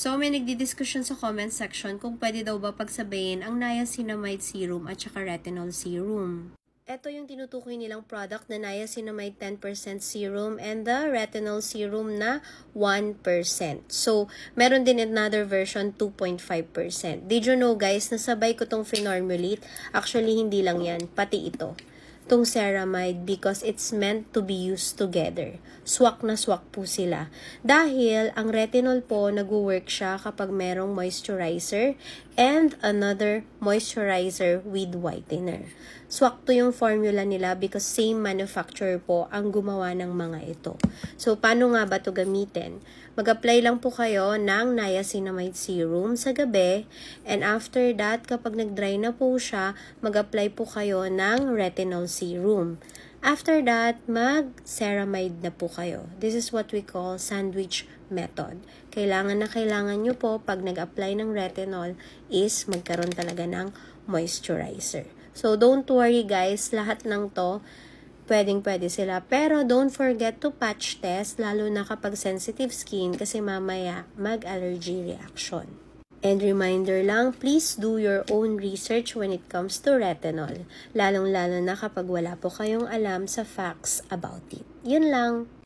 So, may nagdidiskusyon sa comment section kung pwede daw ba pagsabayin ang niacinamide serum at saka retinol serum. Ito yung tinutukoy nilang product na niacinamide 10% serum and the retinol serum na 1%. So, meron din another version 2.5%. Did you know guys, nasabay ko tong Frenormulate? Actually, hindi lang yan, pati ito. Tong ceramide because it's meant to be used together. Swak na swak po sila. Dahil ang retinol po nag-work siya kapag merong moisturizer and another moisturizer with whitener. Swak to yung formula nila because same manufacturer po ang gumawa ng mga ito. So, paano nga ba ito gamitin? Mag-apply lang po kayo ng niacinamide serum sa gabi and after that, kapag nag-dry na po siya, mag-apply po kayo ng retinol serum. After that, mag-ceramide na po kayo. This is what we call sandwich method. Kailangan nyo po pag nag-apply ng retinol is magkaroon talaga ng moisturizer. So, don't worry guys, lahat ng to, pwedeng-pwede sila. Pero, don't forget to patch test, lalo na kapag sensitive skin kasi mamaya mag-allergy reaction. And reminder lang, please do your own research when it comes to retinol. Lalong-lalo na kapag wala po kayong alam sa facts about it. Yun lang.